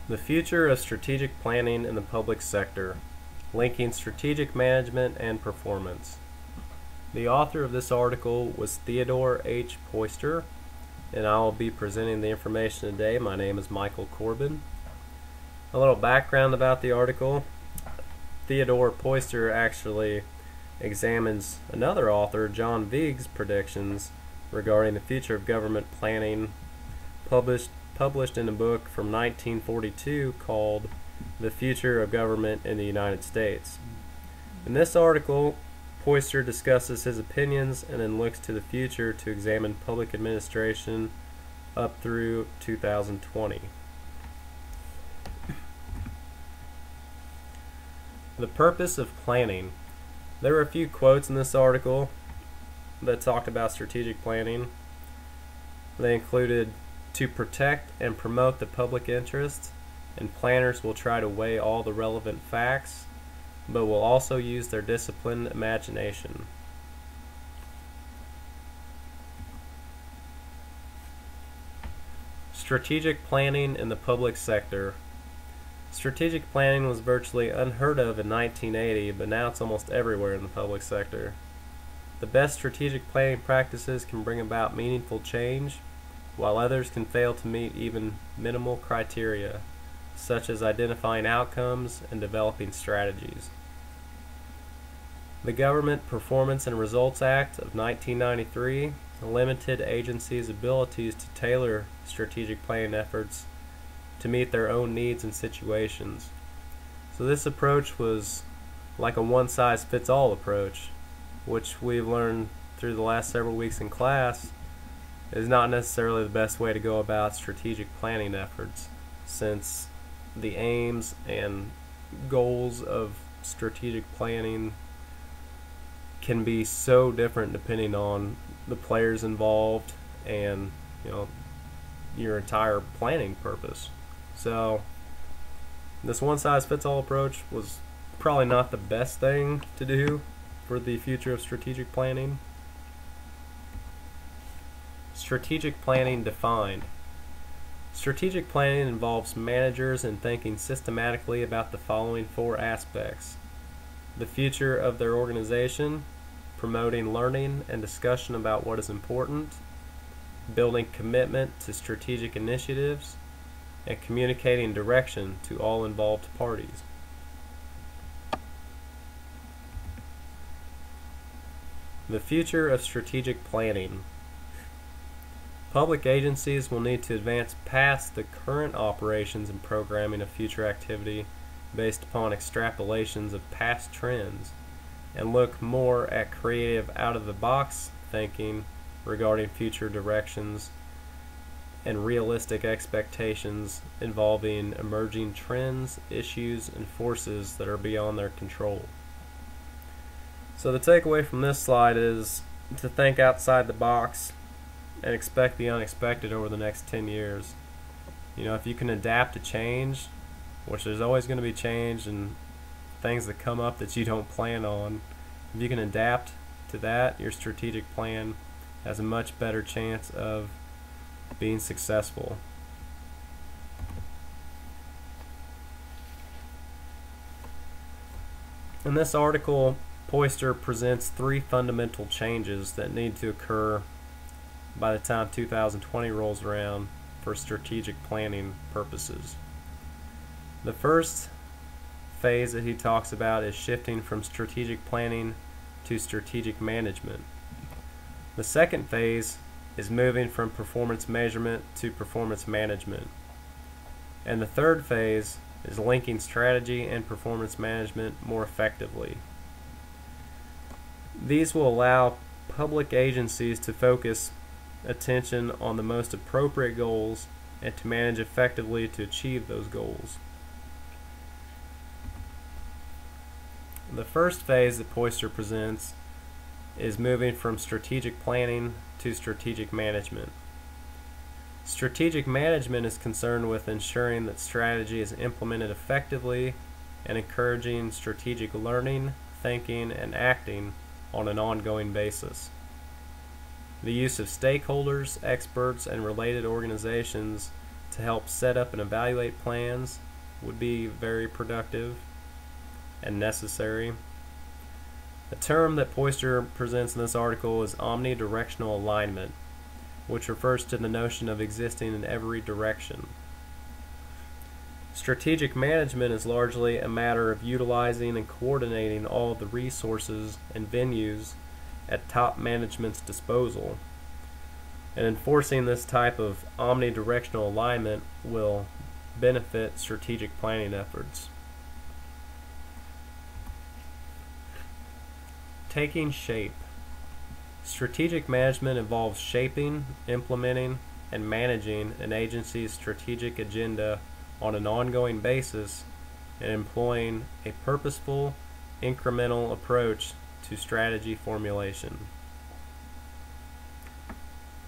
The Future of Strategic Planning in the Public Sector, Linking Strategic Management and Performance. The author of this article was Theodore H. Poyster, and I will be presenting the information today. My name is Michael Corbin. A little background about the article. Theodore Poyster actually examines another author, John Vieg's predictions regarding the future of government planning, published in a book from 1942 called The Future of Government in the United States. In this article, Poyster discusses his opinions and then looks to the future to examine public administration up through 2020. The purpose of planning. There were a few quotes in this article that talked about strategic planning. They included, "To protect and promote the public interest, and planners will try to weigh all the relevant facts, but will also use their disciplined imagination." Strategic planning in the public sector. Strategic planning was virtually unheard of in 1980, but now it's almost everywhere in the public sector. The best strategic planning practices can bring about meaningful change, while others can fail to meet even minimal criteria, such as identifying outcomes and developing strategies. The Government Performance and Results Act of 1993 limited agencies' abilities to tailor strategic planning efforts to meet their own needs and situations. So this approach was like a one-size-fits-all approach, which we've learned through the last several weeks in class is not necessarily the best way to go about strategic planning efforts, since the aims and goals of strategic planning can be so different depending on the players involved and your entire planning purpose. So this one-size-fits-all approach was probably not the best thing to do for the future of strategic planning. Strategic planning defined. Strategic planning involves managers in thinking systematically about the following four aspects: the future of their organization, promoting learning and discussion about what is important, building commitment to strategic initiatives, and communicating direction to all involved parties. The future of strategic planning. Public agencies will need to advance past the current operations and programming of future activity based upon extrapolations of past trends, and look more at creative out-of-the-box thinking regarding future directions and realistic expectations involving emerging trends, issues, and forces that are beyond their control. So the takeaway from this slide is to think outside the box and expect the unexpected over the next 10 years. If you can adapt to change, which there's always going to be change and things that come up that you don't plan on, if you can adapt to that, your strategic plan has a much better chance of being successful. In this article, Poyster presents three fundamental changes that need to occur by the time 2020 rolls around for strategic planning purposes. The first phase that he talks about is shifting from strategic planning to strategic management. The second phase is moving from performance measurement to performance management. And the third phase is linking strategy and performance management more effectively. These will allow public agencies to focus attention on the most appropriate goals and to manage effectively to achieve those goals. The first phase that Poyster presents is moving from strategic planning to strategic management. Strategic management is concerned with ensuring that strategy is implemented effectively and encouraging strategic learning, thinking, and acting on an ongoing basis. The use of stakeholders, experts, and related organizations to help set up and evaluate plans would be very productive and necessary. A term that Poyster presents in this article is omnidirectional alignment, which refers to the notion of existing in every direction. Strategic management is largely a matter of utilizing and coordinating all the resources and venues at top management's disposal. And enforcing this type of omnidirectional alignment will benefit strategic planning efforts. Taking shape. Strategic management involves shaping, implementing, and managing an agency's strategic agenda on an ongoing basis and employing a purposeful, incremental approach to strategy formulation.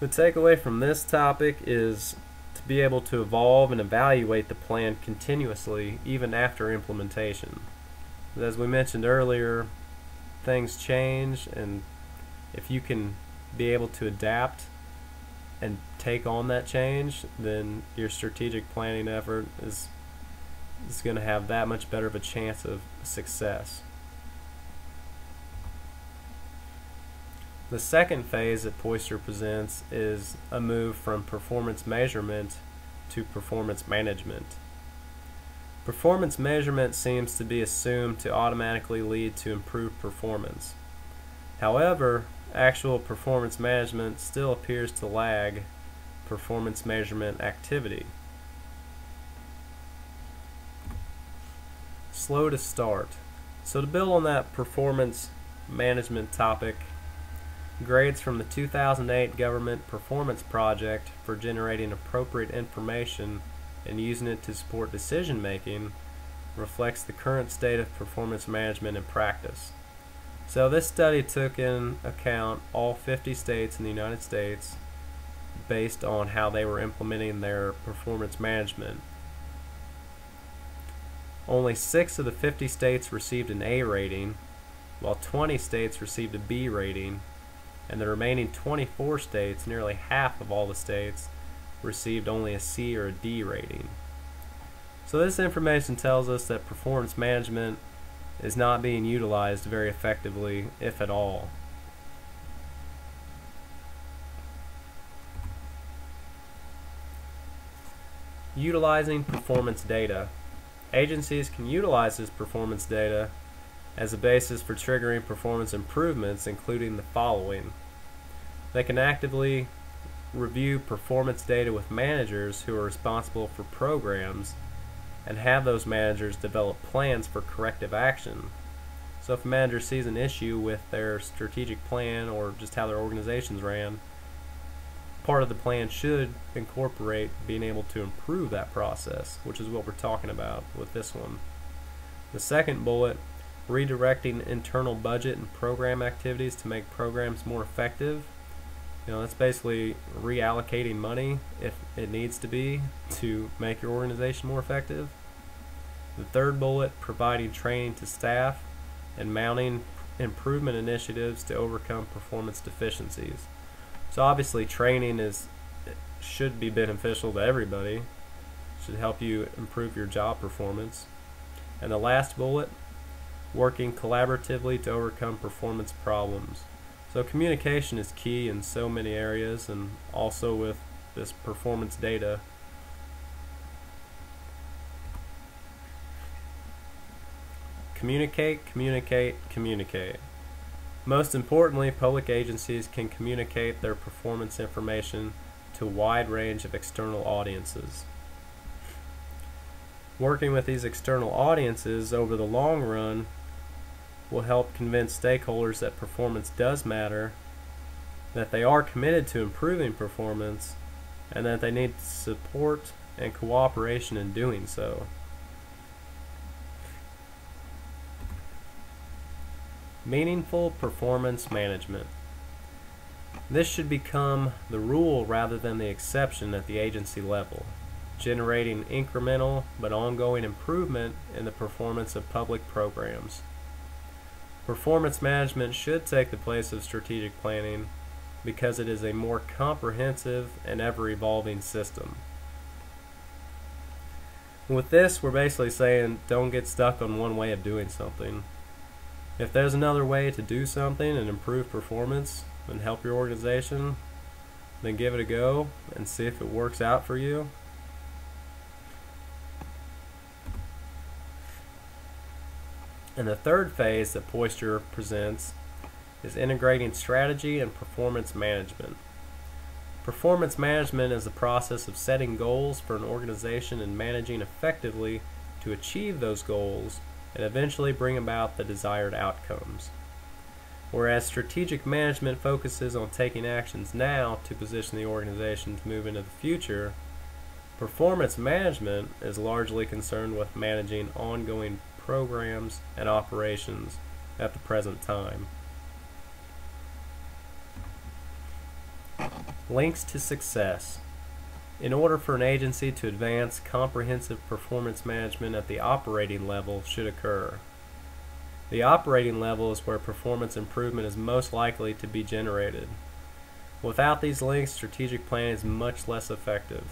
The takeaway from this topic is to be able to evolve and evaluate the plan continuously even after implementation. As we mentioned earlier, things change, and if you can be able to adapt and take on that change, then your strategic planning effort is going to have that much better of a chance of success. The second phase that Poyster presents is a move from performance measurement to performance management. Performance measurement seems to be assumed to automatically lead to improved performance. However, actual performance management still appears to lag performance measurement activity. Slow to start. So to build on that performance management topic, grades from the 2008 Government Performance Project for generating appropriate information and using it to support decision making reflects the current state of performance management in practice. So this study took in account all 50 states in the United States based on how they were implementing their performance management. Only 6 of the 50 states received an A rating, while 20 states received a B rating, and the remaining 24 states, nearly half of all the states, received only a C or a D rating. So this information tells us that performance management is not being utilized very effectively, if at all. Utilizing performance data. Agencies can utilize this performance data as a basis for triggering performance improvements, including the following. They can actively review performance data with managers who are responsible for programs and have those managers develop plans for corrective action. So if a manager sees an issue with their strategic plan or just how their organizations ran, part of the plan should incorporate being able to improve that process, which is what we're talking about with this one. The second bullet, redirecting internal budget and program activities to make programs more effective. That's basically reallocating money if it needs to be to make your organization more effective. The third bullet, providing training to staff and mounting improvement initiatives to overcome performance deficiencies. So obviously training should be beneficial to everybody. It should help you improve your job performance. And the last bullet, working collaboratively to overcome performance problems. So communication is key in so many areas, and also with this performance data. Communicate, communicate, communicate. Most importantly, public agencies can communicate their performance information to a wide range of external audiences. Working with these external audiences over the long run will help convince stakeholders that performance does matter, that they are committed to improving performance, and that they need support and cooperation in doing so. Meaningful performance management. This should become the rule rather than the exception at the agency level, generating incremental but ongoing improvement in the performance of public programs. Performance management should take the place of strategic planning because it is a more comprehensive and ever-evolving system. With this, we're basically saying don't get stuck on one way of doing something. If there's another way to do something and improve performance and help your organization, then give it a go and see if it works out for you. And the third phase that Poyster presents is integrating strategy and performance management. Performance management is the process of setting goals for an organization and managing effectively to achieve those goals and eventually bring about the desired outcomes. Whereas strategic management focuses on taking actions now to position the organization to move into the future, performance management is largely concerned with managing ongoing programs and operations at the present time. Links to success. In order for an agency to advance, comprehensive performance management at the operating level should occur. The operating level is where performance improvement is most likely to be generated. Without these links, strategic planning is much less effective.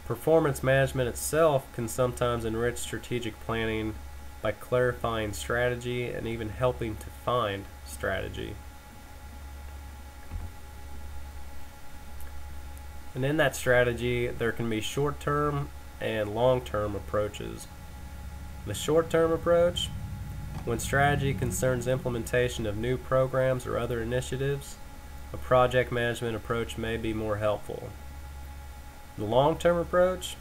Performance management itself can sometimes enrich strategic planning by clarifying strategy and even helping to find strategy. And in that strategy, there can be short-term and long-term approaches. The short-term approach, when strategy concerns implementation of new programs or other initiatives, a project management approach may be more helpful. The long-term approach,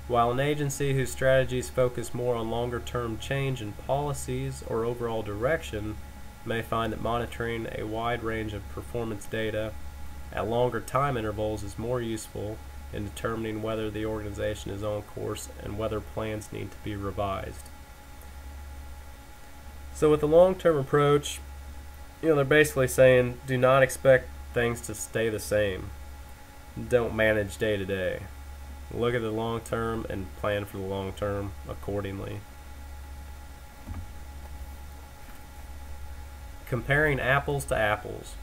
while an agency whose strategies focus more on longer-term change in policies or overall direction may find that monitoring a wide range of performance data at longer time intervals is more useful in determining whether the organization is on course and whether plans need to be revised. So with the long-term approach, they're basically saying do not expect things to stay the same. Don't manage day to day. Look at the long term and plan for the long term accordingly. Comparing apples to apples.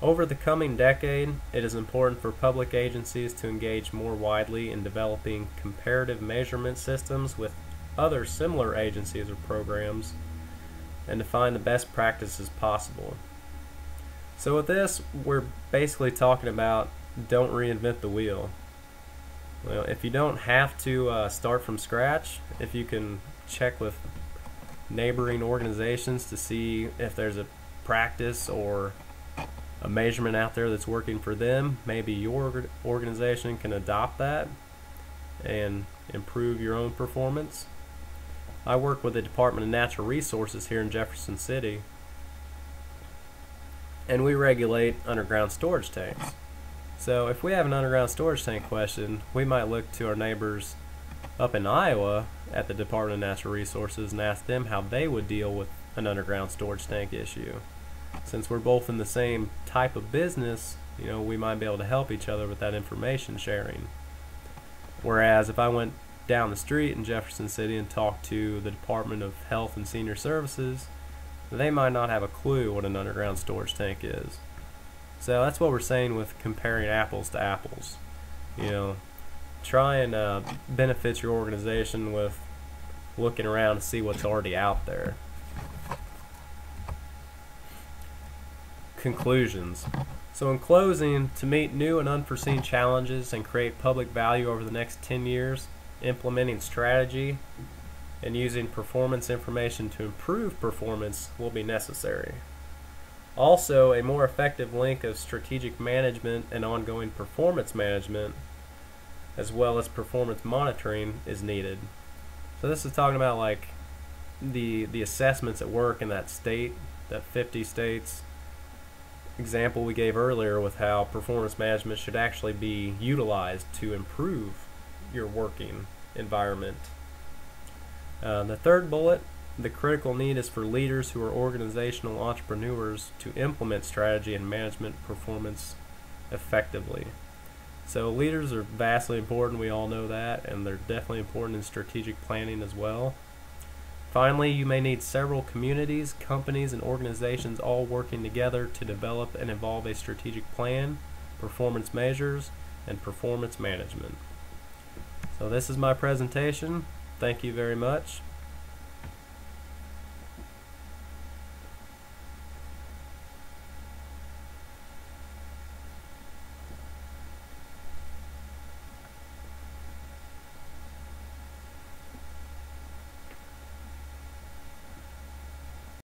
Over the coming decade, it is important for public agencies to engage more widely in developing comparative measurement systems with other similar agencies or programs and to find the best practices possible. So with this, we're basically talking about don't reinvent the wheel. Well, if you don't have to start from scratch, if you can check with neighboring organizations to see if there's a practice or a measurement out there that's working for them, maybe your organization can adopt that and improve your own performance. I work with the Department of Natural Resources here in Jefferson City, and we regulate underground storage tanks. So if we have an underground storage tank question, we might look to our neighbors up in Iowa at the Department of Natural Resources and ask them how they would deal with an underground storage tank issue. Since we're both in the same type of business, we might be able to help each other with that information sharing. Whereas if I went down the street in Jefferson City and talked to the Department of Health and Senior Services, they might not have a clue what an underground storage tank is. So that's what we're saying with comparing apples to apples. Try and benefit your organization with looking around to see what's already out there. Conclusions. So in closing, to meet new and unforeseen challenges and create public value over the next 10 years, implementing strategy and using performance information to improve performance will be necessary. Also, a more effective link of strategic management and ongoing performance management, as well as performance monitoring, is needed. So this is talking about like the assessments at work in that state, that 50 states example we gave earlier with how performance management should actually be utilized to improve your working environment. The third bullet, the critical need is for leaders who are organizational entrepreneurs to implement strategy and management performance effectively. So leaders are vastly important, we all know that, and they're definitely important in strategic planning as well. Finally, you may need several communities, companies, and organizations all working together to develop and evolve a strategic plan, performance measures, and performance management. So this is my presentation. Thank you very much.